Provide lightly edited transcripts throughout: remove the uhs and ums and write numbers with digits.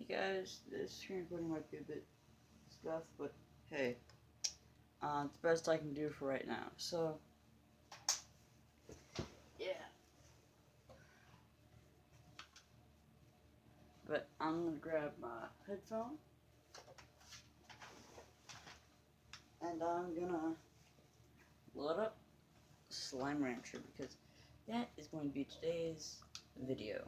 guys, this screen recording might be a bit scuffed, but hey, it's the best I can do for right now. So, yeah. But I'm gonna grab my headphone, and I'm gonna load up Slime Rancher, because that is going to be today's video.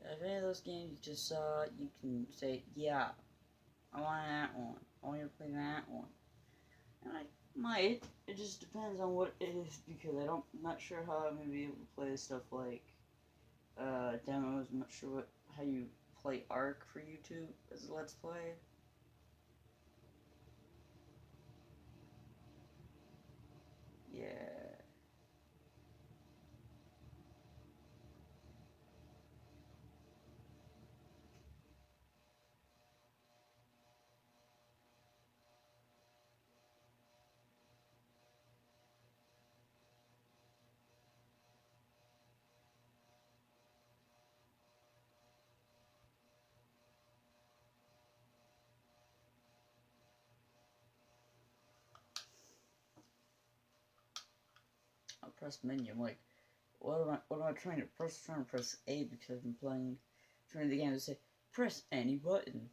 If any of those games you just saw, you can say, yeah, I want that one. I want you to play that one. And I might. It just depends on what it is, because I'm not sure how I'm going to be able to play stuff like demos. I'm not sure how you play Ark for YouTube as a Let's Play. Yeah. I'll press menu. I'm like, what am I trying to press? Trying to press A because I'm trying the game to say, press any button.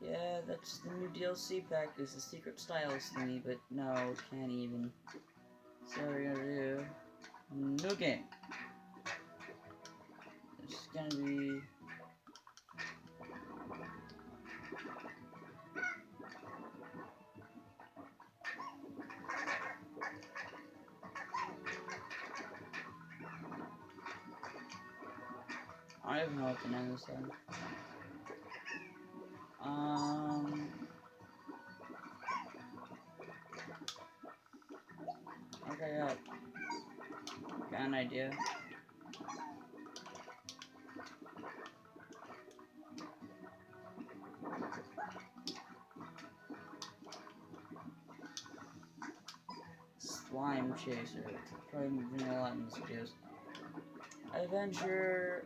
Yeah, that's the new DLC pack, is the Secret Styles thingy, but no, can't even. So we're gonna do new game. It's gonna be I don't even know what the name is then. Okay, got an idea. Slime Chaser. Probably been a lot in these videos. Adventure.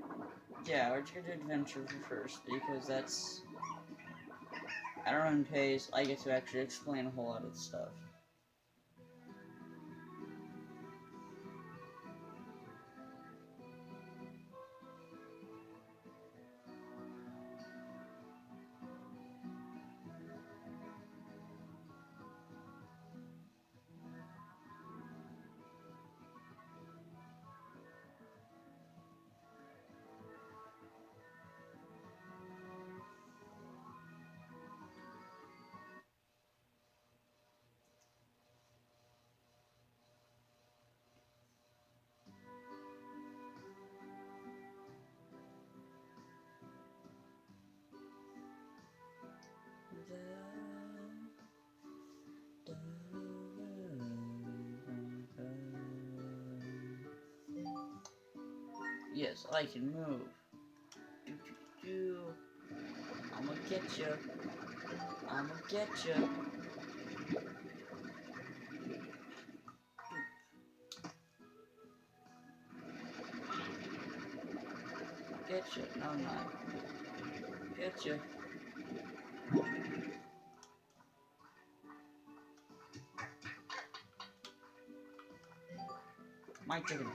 Yeah, we're just gonna do adventure first, because that's at our own pace. I get to actually explain a whole lot of the stuff. Yes, I can move. Do, do, do. I'ma get you. I'ma get you. Get you. No, I'm not. Get you. My chicken.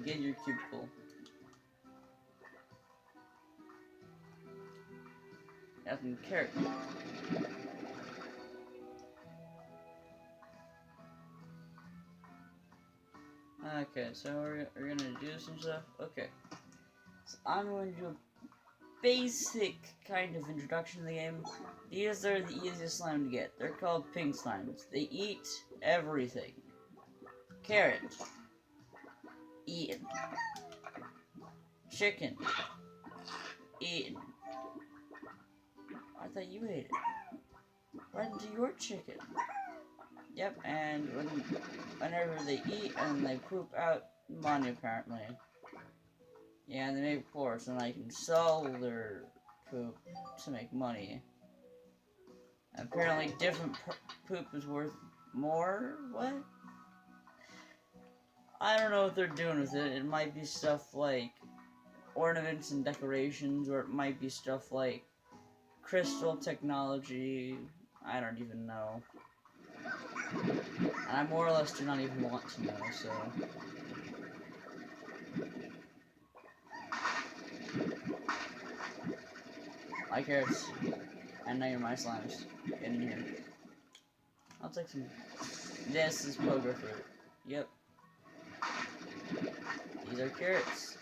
Get your cubicle. Nothing carrot. Okay, so we're gonna do some stuff. Okay. So I'm going to do basic kind of introduction to the game, these are the easiest slime to get. They're called pink slimes. They eat everything. Carrot. Eaten. Chicken. Eaten. I thought you ate it. Right into your chicken. Yep, and whenever they eat and they poop out money, apparently. Yeah, and they make reports, and I can sell their poop to make money. Apparently, different poop is worth more? What? I don't know what they're doing with it. It might be stuff like ornaments and decorations, or it might be stuff like crystal technology. I don't even know. And I more or less do not even want to know, so... Hi, carrots. I know you're my slimes. Get in here. I'll take some... This is pogo fruit. Yep. These are carrots.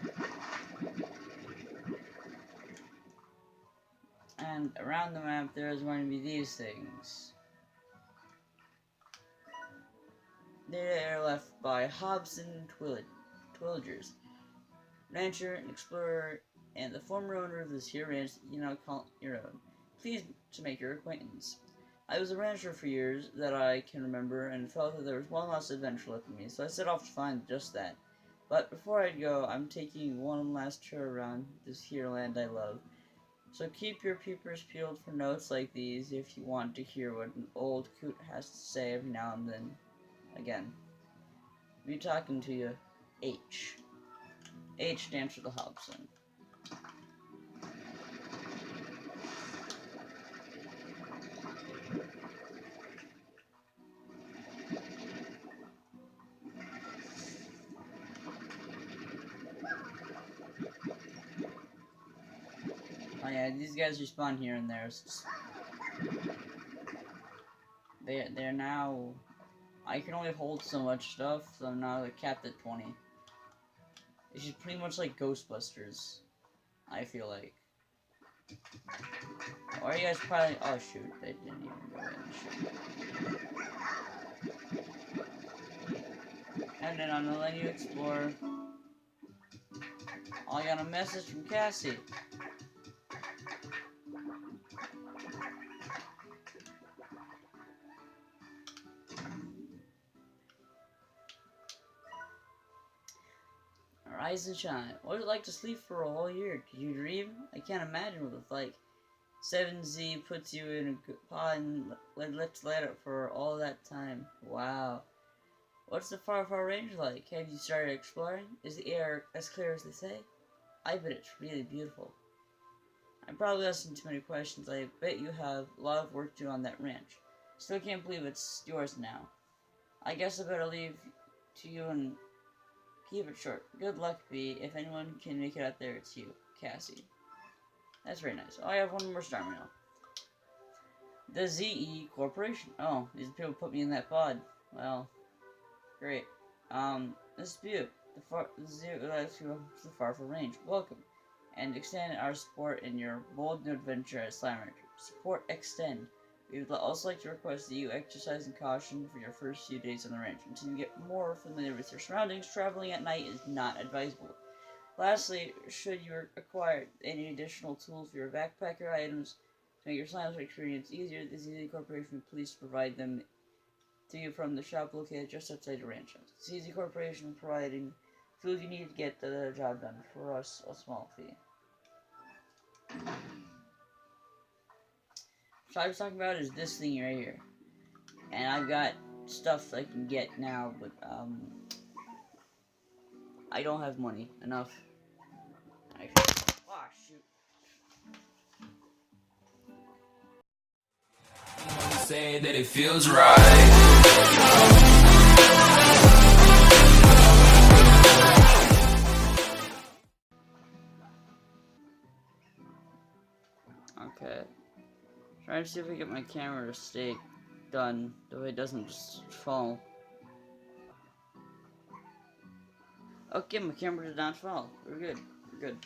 And around the map there is going to be these things. They are left by Hobson Twillagers, rancher and explorer, and the former owner of this here ranch you now call your own. Pleased to make your acquaintance. I was a rancher for years that I can remember, and felt that there was one last adventure left in me, so I set off to find just that. But before I go, I'm taking one last tour around this here land I love. So keep your peepers peeled for notes like these if you want to hear what an old coot has to say every now and then. Again, be talking to you, H. H stands for the Hobson. Oh yeah, these guys respawn here and there. They're now... I can only hold so much stuff, so I'm now capped at 20. It's just pretty much like Ghostbusters, I feel like. Or you guys probably... Oh shoot, they didn't even go in. Shoot. And then I'm gonna let you explore. Oh, I got a message from Cassie. Rise and shine. What is it like to sleep for a whole year? Did you dream? I can't imagine what it's like. 7Z puts you in a good pod and let's let it for all that time. Wow. What's the far range like? Have you started exploring? Is the air as clear as they say? I bet it's really beautiful. I'm probably asking too many questions. I bet you have a lot of work to do on that ranch. Still can't believe it's yours now. I guess I better leave to you and keep it short. Good luck, B. If anyone can make it out there, it's you, Cassie. That's very nice. Oh, I have one more star mail. The ZE Corporation. Oh, these people put me in that pod. Well, great. This is Butte. The far range. Welcome. And extend our support in your bold new adventure as Slime Rancher. Support extend. We would also like to request that you exercise in caution for your first few days on the ranch. Until you get more familiar with your surroundings, traveling at night is not advisable. Lastly, should you acquire any additional tools for your backpacker items to make your slime experience easier, the ZZ Corporation will please provide them to you from the shop located just outside your ranch house. ZZ Corporation is providing tools you need to get the job done for us a small fee. So I was talking about is this thing right here. And I've got stuff I can get now, but I don't have money enough. Actually, oh shoot. Say that it feels right. Okay. Trying to see if I get my camera to stay done, though it doesn't just fall. Okay, my camera did not fall. We're good. We're good.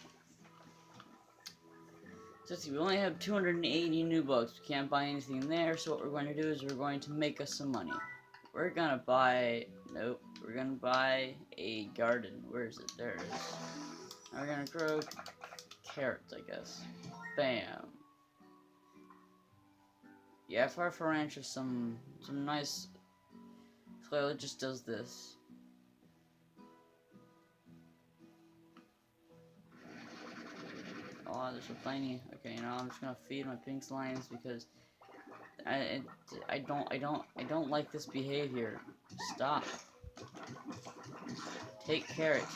So let's see, we only have 280 new bucks. We can't buy anything there, so what we're going to do is we're going to make us some money. We're gonna buy, nope, we're gonna buy a garden. Where is it? There it is. We're gonna grow carrots, I guess. Bam. Yeah, Far Ranch has some nice, clearly just does this. Oh, there's a tiny. Okay, you know, I'm just gonna feed my pink slimes because I don't like this behavior. Stop. Take carrots.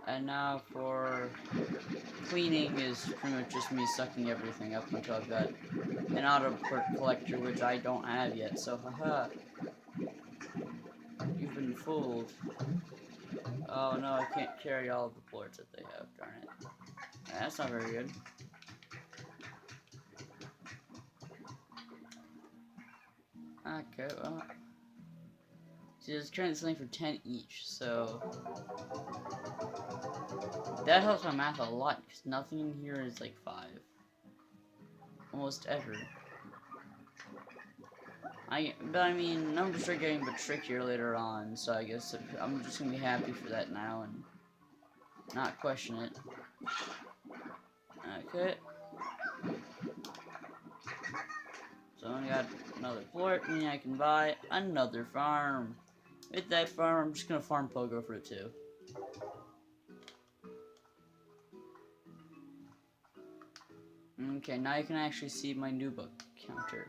And now for cleaning is pretty much just me sucking everything up until I've got an auto collector, which I don't have yet, so haha. You've been fooled. Oh no, I can't carry all of the boards that they have, darn it. That's not very good. Okay, well. See, there's currently selling for 10 each, so that helps my math a lot, because nothing in here is like 5. Almost ever. But I mean, numbers are getting a bit trickier later on, so I guess I'm just gonna be happy for that now and not question it. Okay. So I got another port, and I can buy another farm. With that farm, I'm just gonna farm pogo fruit too. Okay, now you can actually see my new book counter.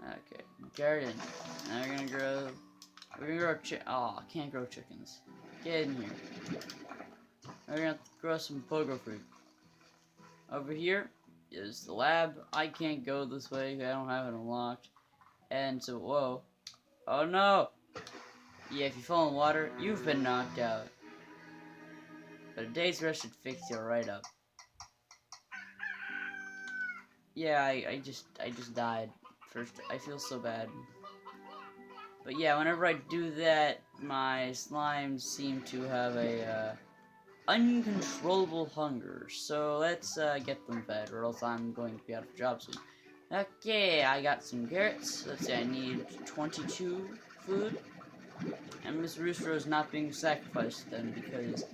Okay, garden. Now we're gonna grow oh, I can't grow chickens. Get in here. We're gonna grow some pogo fruit. Over here is the lab. I can't go this way, I don't have it unlocked. And so, whoa. Oh no! Yeah, if you fall in water, you've been knocked out. But a day's rest should fix you right up. Yeah, I just died. First, I feel so bad. But yeah, whenever I do that, my slimes seem to have a uncontrollable hunger. So let's get them fed, or else I'm going to be out of a job soon. Okay, I got some carrots. Let's see, I need 22 food. And Miss Rooster is not being sacrificed then, because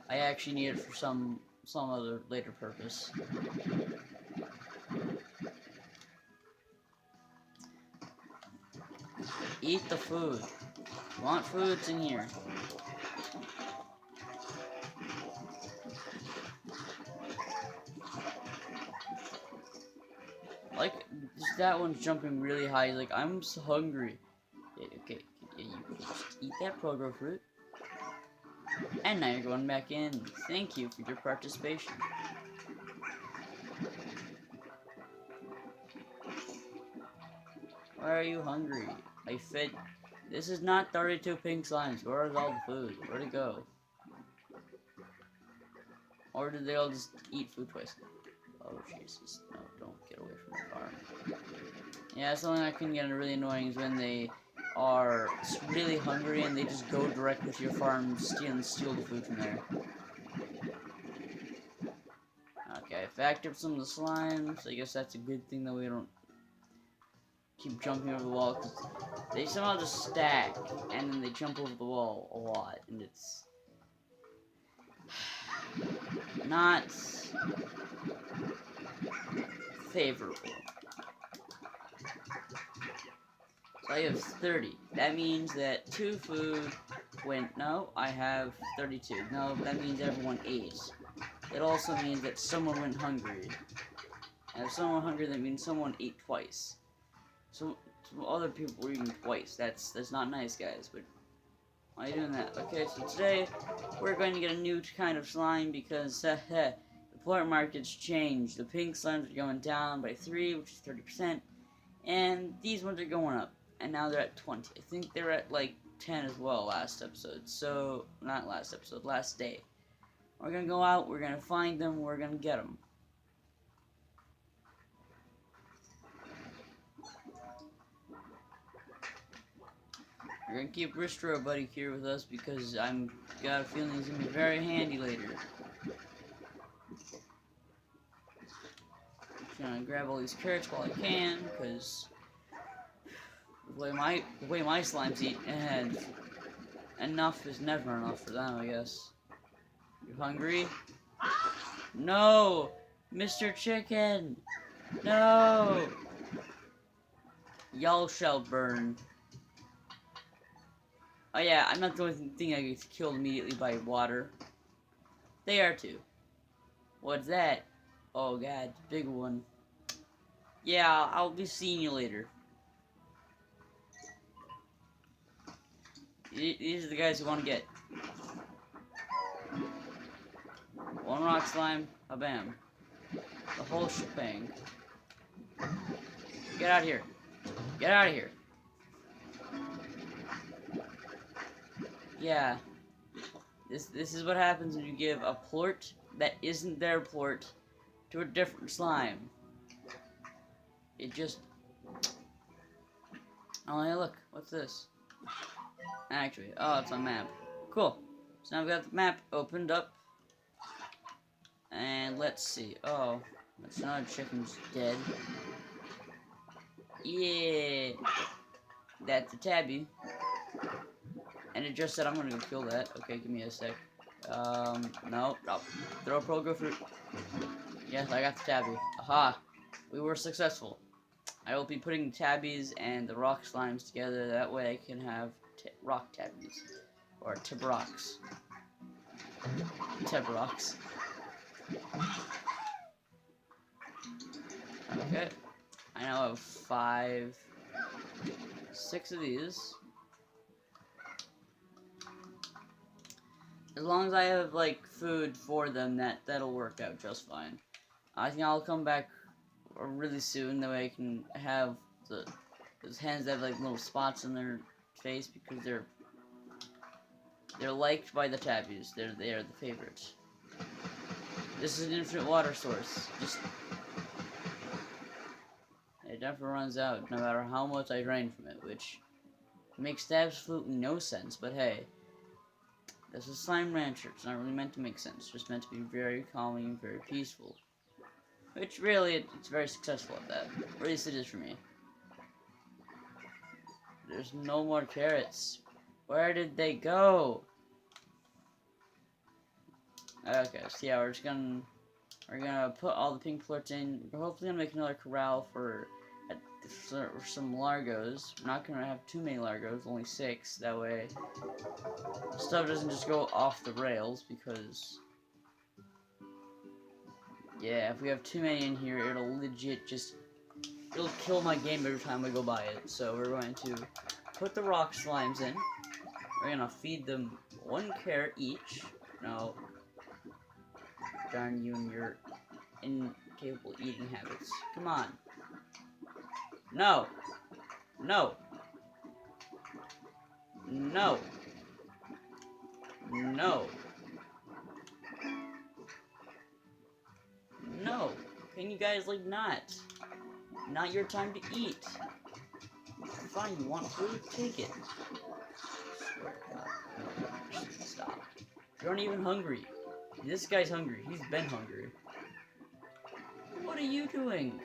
I actually need it for some other later purpose. Eat the food. You want food? It's in here. Like, that one's jumping really high. Like, I'm so hungry. Yeah, okay, yeah, you just eat that pogo fruit. And now you're going back in. Thank you for your participation. Why are you hungry? I fed. This is not 32 pink slimes. Where is all the food? Where'd it go? Or did they all just eat food twice? Oh, Jesus. No, don't get away from the farm. Yeah, something that can get really annoying is when they are really hungry and they just go directly to your farm and steal the food from there. Okay, I've activated some of the slimes. I guess that's a good thing that we don't keep jumping over the wall, because they somehow just stack and then they jump over the wall a lot, and it's not favorable. So I have 30. That means that 2 food went. No, I have 32. No, that means everyone ate. It also means that someone went hungry. And if someone hungry, that means someone ate twice. So some other people were eating twice. That's not nice, guys. But why are you doing that? Okay, so today we're going to get a new kind of slime because the plant market's changed. The pink slimes are going down by 3, which is 30%, and these ones are going up. and now they're at 20. I think they're at like 10 as well last episode. So, not last episode, last day. We're gonna go out, we're gonna find them, we're gonna get them. We're gonna keep Ristro Buddy here with us because I'm got a feeling he's gonna be very handy later. Gonna grab all these carrots while I can, because the way my slimes eat, and enough is never enough for them, I guess. You hungry? No! Mr. Chicken! No! Y'all shall burn. Oh yeah, I'm not the only thing that gets killed immediately by water. They are too. What's that? Oh god, big one. Yeah, I'll be seeing you later. These are the guys who want to get. One rock slime, a bam. The whole shebang. Get out of here. Get out of here. Yeah. This is what happens when you give a plort that isn't their plort to a different slime. It just... Oh, hey, look. What's this? Actually, oh, it's a map. Cool. So now we've got the map opened up. And let's see. Oh, that's another chicken's dead. Yeah. That's a tabby. And it just said I'm gonna go kill that. Okay, give me a sec. No. Oh, throw Pogo Fruit. Yes, I got the tabby. Aha. We were successful. I will be putting tabbies and the rock slimes together. That way I can have rock tabbies. Or Tibrocks. Tibrocks. Okay. I now have 5, 6 of these. As long as I have, like, food for them, that'll work out just fine. I think I'll come back really soon, that way I can have those hens that have, like, little spots in their face, because they're liked by the tabbies. They are the favorites. This is an infinite water source. It never runs out, no matter how much I drain from it, which makes absolutely no sense, but hey. This is Slime Rancher. It's not really meant to make sense. It's just meant to be very calming and very peaceful. Which, really, it's very successful at that. Or at least it is for me. There's no more carrots. Where did they go? Okay, so yeah, we're gonna put all the pink plorts in. We're hopefully gonna make another corral for some Largos. We're not gonna have too many Largos, only 6. That way, stuff doesn't just go off the rails, because yeah, if we have too many in here, it'll legit it'll kill my game every time I go by it. So we're going to put the rock slimes in. We're gonna feed them 1 carrot each. No, darn you and your incapable eating habits. Come on. No. No. No. No. No. Can you guys, like, not? Not your time to eat. Fine, you want food? Take it. Swear to God. No, stop. You aren't even hungry. This guy's hungry. He's been hungry. What are you doing?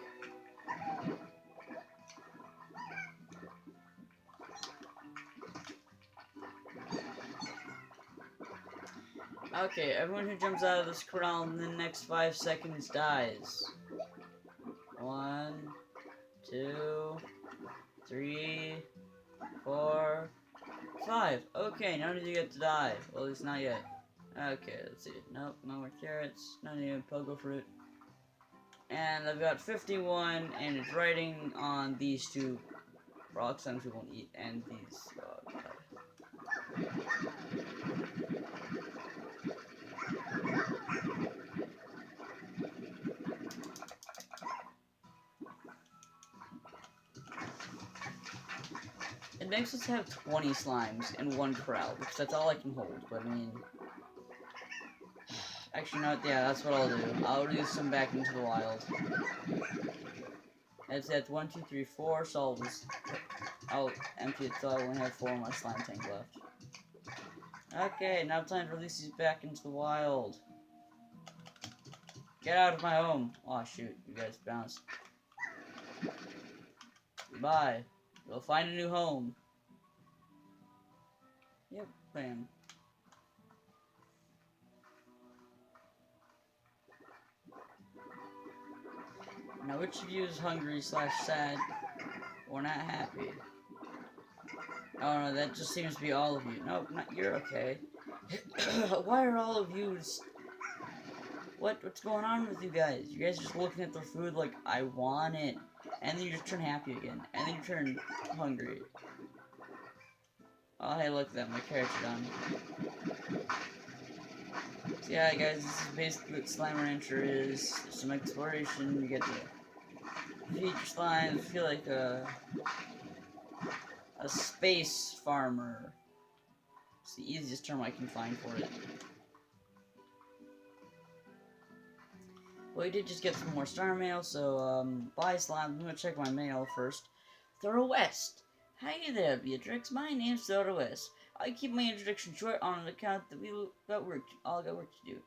Okay, everyone who jumps out of this corral in the next 5 seconds dies. 1, 2, 3, 4, 5. Okay, none of you get to die. Well, at least not yet. Okay, let's see. Nope, no more carrots. None of you Pogo Fruit. And I've got 51, and it's writing on these 2 rock slimes we won't eat, and these. Oh, God. It makes us have 20 slimes in one corral, because that's all I can hold, but I mean... Actually, no, yeah, that's what I'll do. I'll release them back into the wild. That's 1, 2, 3, 4, so I'll empty it till I only have 4 in my slime tank left. Okay, now time to release these back into the wild. Get out of my home. Oh shoot, you guys bounced. Goodbye. You'll find a new home. Yep, bam. Now which of you is hungry / sad or not happy? Oh no, that just seems to be all of you. Nope, not you're okay. Why are all of you what's going on with you guys? You guys are just looking at their food like, I want it. And then you just turn happy again. And then you turn hungry. Oh, hey, look at that. My carrots are done. So, yeah, guys, this is basically what Slime Rancher is. There's some exploration. You get to feed your slimes. Feel like a space farmer. It's the easiest term I can find for it. Well, we did just get some more star mail, so, bye slime. I'm gonna check my mail first. Thorough West. Hi there, Beatrix. My name's Thorough West. I keep my introduction short on account that we all got work to do.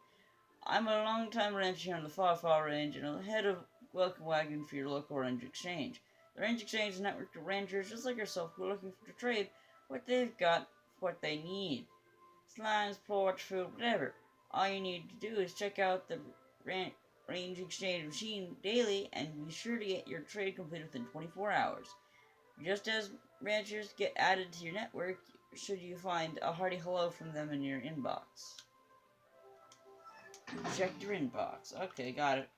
I'm a long-time rancher here on the Far Range and a head of welcome wagon for your local range exchange. The range exchange is a network of rangers just like yourself who are looking to trade what they've got for what they need. Slimes, porch, food, whatever. All you need to do is check out the range exchange machine daily and be sure to get your trade completed within 24 hours. Just as ranchers get added to your network, should you find a hearty hello from them in your inbox. Check your inbox. Okay, got it.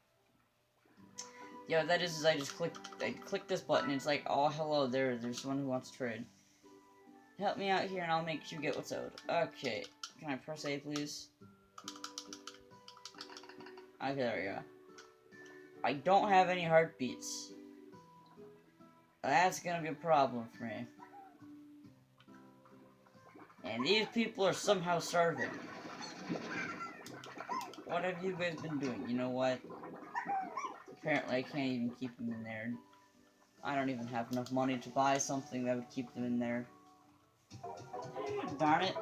Yeah, what that is I just click this button. It's like, oh, hello, there's someone who wants to trade. Help me out here and I'll make you get what's owed. Okay, can I press A, please? Okay, there we go. I don't have any heartbeats. That's gonna be a problem for me. And these people are somehow starving. What have you guys been doing? You know what? Apparently I can't even keep them in there. I don't even have enough money to buy something that would keep them in there. Darn it.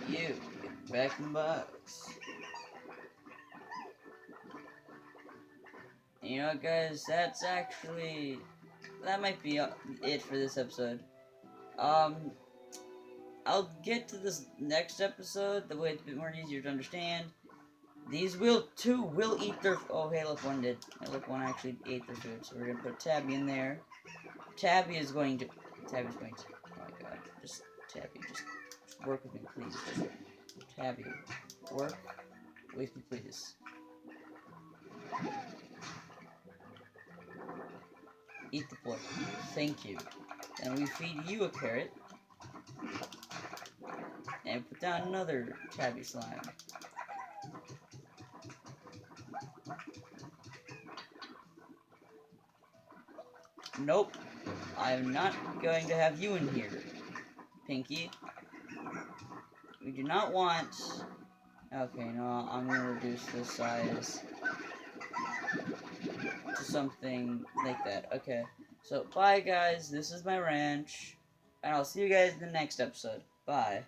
You, get back in the box. You know what, guys, that might be it for this episode. I'll get to this next episode, the way it's a bit more easier to understand. These two will eat their, oh hey look, one did. Hey, look, one actually ate their food, so we're gonna put Tabby in there. Tabby's going to, oh my god, just, Tabby, just work with me, please. Just, Tabby, work with me, please. Eat the boy. Thank you. And we feed you a carrot. And put down another Tabby slime. Nope. I'm not going to have you in here, Pinky. We do not want... Okay, no, I'm going to reduce this size to something like that. Okay, so bye guys, this is my ranch, and I'll see you guys in the next episode. Bye.